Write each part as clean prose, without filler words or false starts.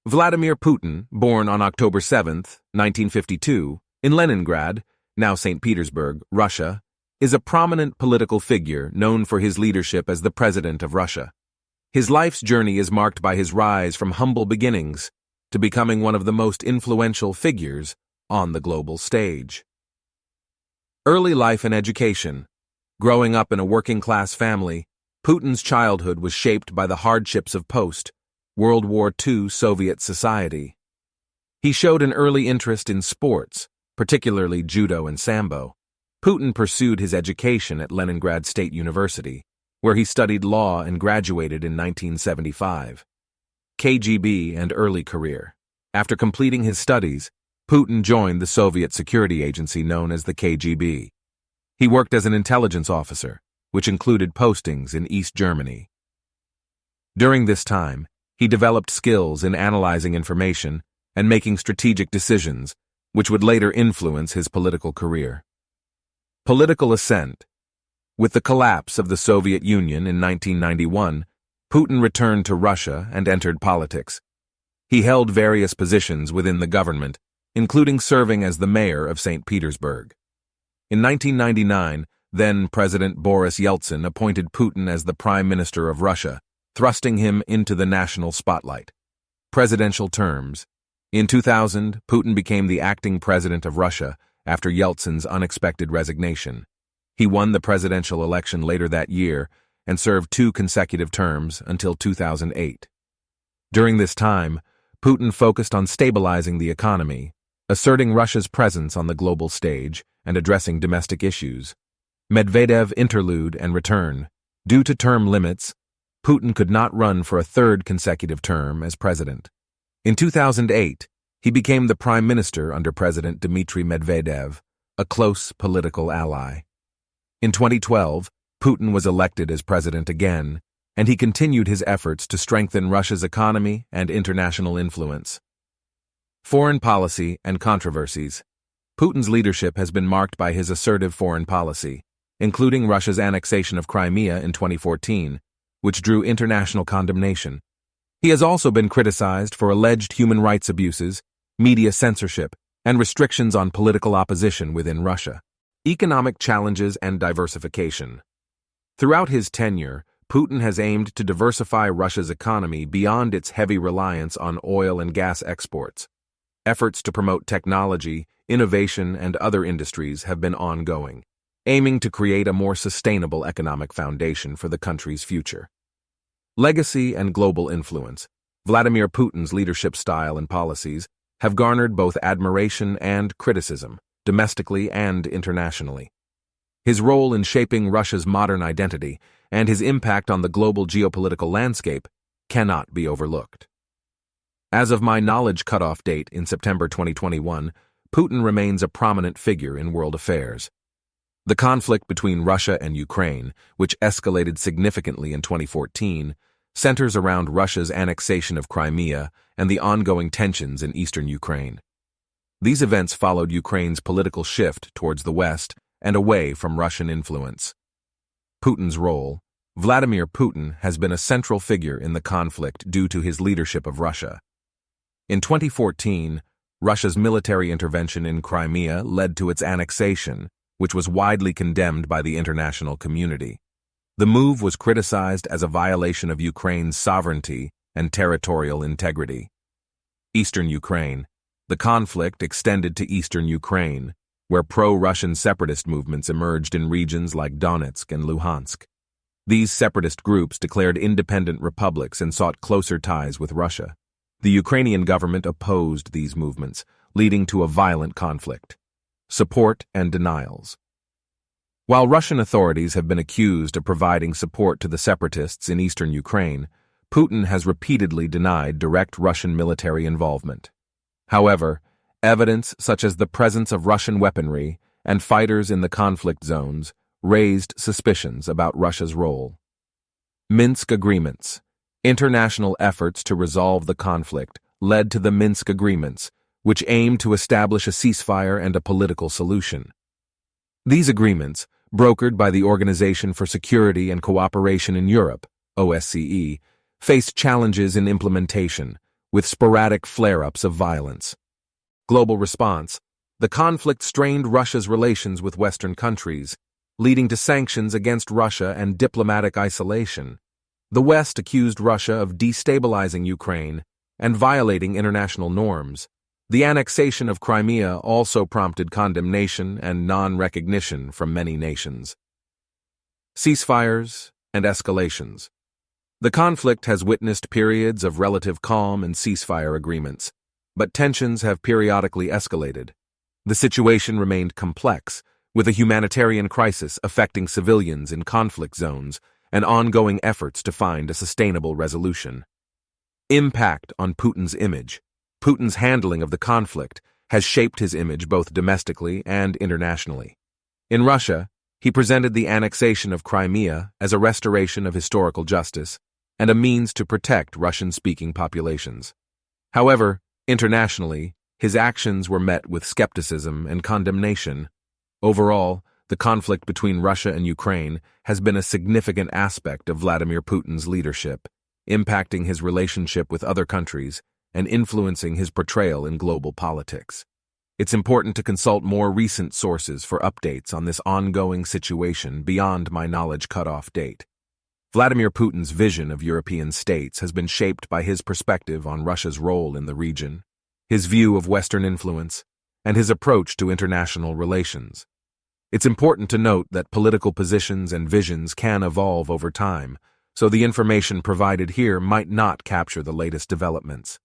Vladimir Putin, born on October 7, 1952, in Leningrad, now St. Petersburg, Russia, is a prominent political figure known for his leadership as the President of Russia. His life's journey is marked by his rise from humble beginnings to becoming one of the most influential figures on the global stage. Early life and education. Growing up in a working-class family, Putin's childhood was shaped by the hardships of post-World War II Soviet society. He showed an early interest in sports, particularly judo and sambo. Putin pursued his education at Leningrad State University, where he studied law and graduated in 1975. KGB and early career. After completing his studies, Putin joined the Soviet security agency known as the KGB. He worked as an intelligence officer, which included postings in East Germany. During this time, he developed skills in analyzing information and making strategic decisions, which would later influence his political career. Political ascent. With the collapse of the Soviet Union in 1991, Putin returned to Russia and entered politics. He held various positions within the government, including serving as the mayor of St. Petersburg. In 1999, then-President Boris Yeltsin appointed Putin as the Prime Minister of Russia, thrusting him into the national spotlight. Presidential terms. In 2000, Putin became the acting president of Russia after Yeltsin's unexpected resignation. He won the presidential election later that year and served 2 consecutive terms until 2008. During this time, Putin focused on stabilizing the economy, asserting Russia's presence on the global stage, and addressing domestic issues. Medvedev interlude and return. Due to term limits, Putin could not run for a 3rd consecutive term as president. In 2008, he became the prime minister under President Dmitry Medvedev, a close political ally. In 2012, Putin was elected as president again, and he continued his efforts to strengthen Russia's economy and international influence. Foreign policy and controversies. Putin's leadership has been marked by his assertive foreign policy, including Russia's annexation of Crimea in 2014, which drew international condemnation. He has also been criticized for alleged human rights abuses, media censorship, and restrictions on political opposition within Russia. Economic challenges and diversification. Throughout his tenure, Putin has aimed to diversify Russia's economy beyond its heavy reliance on oil and gas exports. Efforts to promote technology, innovation, and other industries have been ongoing, aiming to create a more sustainable economic foundation for the country's future. Legacy and global influence. Vladimir Putin's leadership style and policies have garnered both admiration and criticism, domestically and internationally. His role in shaping Russia's modern identity and his impact on the global geopolitical landscape cannot be overlooked. As of my knowledge cutoff date in September 2021, Putin remains a prominent figure in world affairs. The conflict between Russia and Ukraine, which escalated significantly in 2014, centers around Russia's annexation of Crimea and the ongoing tensions in eastern Ukraine. These events followed Ukraine's political shift towards the West and away from Russian influence. Putin's role. Vladimir Putin has been a central figure in the conflict due to his leadership of Russia. In 2014, Russia's military intervention in Crimea led to its annexation, which was widely condemned by the international community. The move was criticized as a violation of Ukraine's sovereignty and territorial integrity. Eastern Ukraine. The conflict extended to eastern Ukraine, where pro-Russian separatist movements emerged in regions like Donetsk and Luhansk. These separatist groups declared independent republics and sought closer ties with Russia. The Ukrainian government opposed these movements, leading to a violent conflict. Support and denials. While Russian authorities have been accused of providing support to the separatists in eastern Ukraine, Putin has repeatedly denied direct Russian military involvement. However, evidence such as the presence of Russian weaponry and fighters in the conflict zones raised suspicions about Russia's role. Minsk Agreements. International efforts to resolve the conflict led to the Minsk Agreements, which aimed to establish a ceasefire and a political solution. These agreements, brokered by the Organization for Security and Cooperation in Europe, OSCE, faced challenges in implementation, with sporadic flare-ups of violence. Global response. The conflict strained Russia's relations with Western countries, leading to sanctions against Russia and diplomatic isolation. The West accused Russia of destabilizing Ukraine and violating international norms. The annexation of Crimea also prompted condemnation and non-recognition from many nations. Ceasefires and escalations. The conflict has witnessed periods of relative calm and ceasefire agreements, but tensions have periodically escalated. The situation remained complex, with a humanitarian crisis affecting civilians in conflict zones and ongoing efforts to find a sustainable resolution. Impact on Putin's image. Putin's handling of the conflict has shaped his image both domestically and internationally. In Russia, he presented the annexation of Crimea as a restoration of historical justice and a means to protect Russian-speaking populations. However, internationally, his actions were met with skepticism and condemnation. Overall, the conflict between Russia and Ukraine has been a significant aspect of Vladimir Putin's leadership, impacting his relationship with other countries and influencing his portrayal in global politics. It's important to consult more recent sources for updates on this ongoing situation beyond my knowledge cutoff date. Vladimir Putin's vision of European states has been shaped by his perspective on Russia's role in the region, his view of Western influence, and his approach to international relations. It's important to note that political positions and visions can evolve over time, so the information provided here might not capture the latest developments.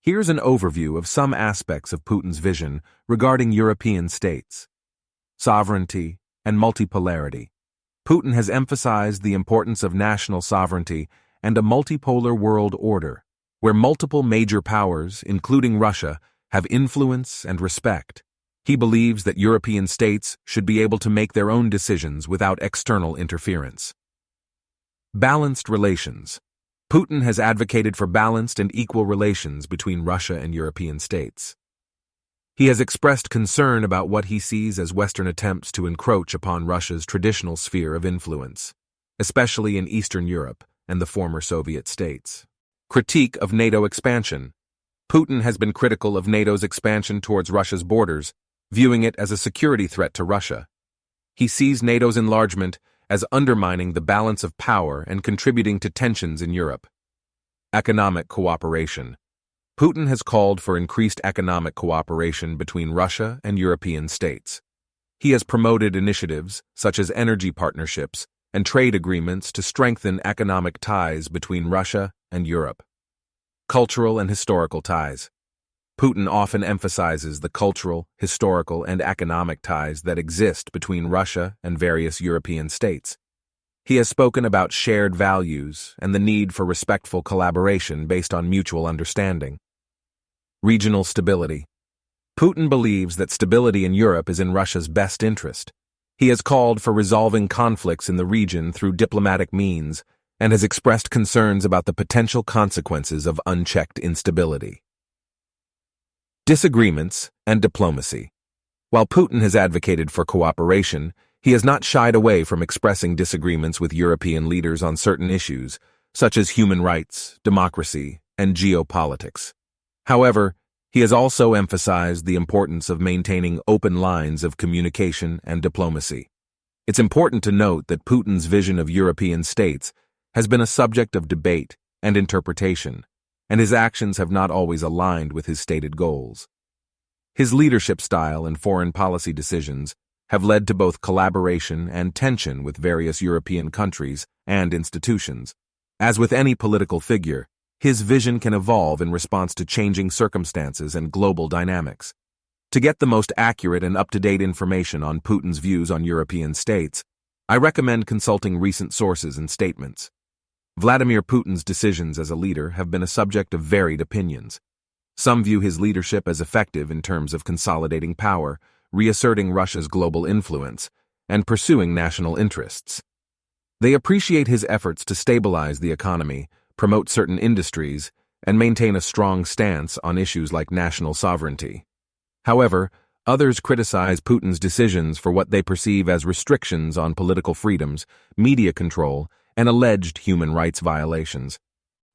Here's an overview of some aspects of Putin's vision regarding European states. Sovereignty and multipolarity. Putin has emphasized the importance of national sovereignty and a multipolar world order, where multiple major powers, including Russia, have influence and respect. He believes that European states should be able to make their own decisions without external interference. Balanced relations. Putin has advocated for balanced and equal relations between Russia and European states. He has expressed concern about what he sees as Western attempts to encroach upon Russia's traditional sphere of influence, especially in Eastern Europe and the former Soviet states. Critique of NATO expansion. Putin has been critical of NATO's expansion towards Russia's borders, viewing it as a security threat to Russia. He sees NATO's enlargement as undermining the balance of power and contributing to tensions in Europe. Economic cooperation. Putin has called for increased economic cooperation between Russia and European states. He has promoted initiatives such as energy partnerships and trade agreements to strengthen economic ties between Russia and Europe. Cultural and historical ties. Putin often emphasizes the cultural, historical, and economic ties that exist between Russia and various European states. He has spoken about shared values and the need for respectful collaboration based on mutual understanding. Regional stability. Putin believes that stability in Europe is in Russia's best interest. He has called for resolving conflicts in the region through diplomatic means and has expressed concerns about the potential consequences of unchecked instability. Disagreements and diplomacy. While Putin has advocated for cooperation, he has not shied away from expressing disagreements with European leaders on certain issues, such as human rights, democracy, and geopolitics. However, he has also emphasized the importance of maintaining open lines of communication and diplomacy. It's important to note that Putin's vision of European states has been a subject of debate and interpretation, and his actions have not always aligned with his stated goals. His leadership style and foreign policy decisions have led to both collaboration and tension with various European countries and institutions. As with any political figure, his vision can evolve in response to changing circumstances and global dynamics. To get the most accurate and up-to-date information on Putin's views on European states, I recommend consulting recent sources and statements. Vladimir Putin's decisions as a leader have been a subject of varied opinions. Some view his leadership as effective in terms of consolidating power, reasserting Russia's global influence, and pursuing national interests. They appreciate his efforts to stabilize the economy, promote certain industries, and maintain a strong stance on issues like national sovereignty. However, others criticize Putin's decisions for what they perceive as restrictions on political freedoms, media control, and alleged human rights violations.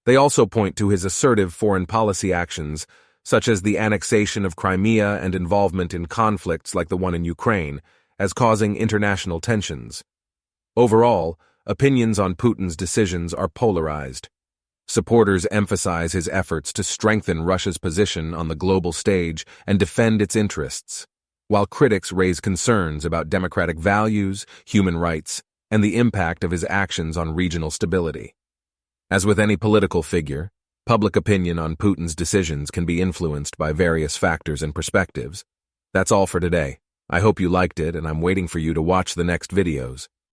They also point to his assertive foreign policy actions, such as the annexation of Crimea and involvement in conflicts like the one in Ukraine, as causing international tensions. Overall, opinions on Putin's decisions are polarized. Supporters emphasize his efforts to strengthen Russia's position on the global stage and defend its interests, while critics raise concerns about democratic values, human rights, and the impact of his actions on regional stability. As with any political figure, public opinion on Putin's decisions can be influenced by various factors and perspectives. That's all for today. I hope you liked it, and I'm waiting for you to watch the next videos.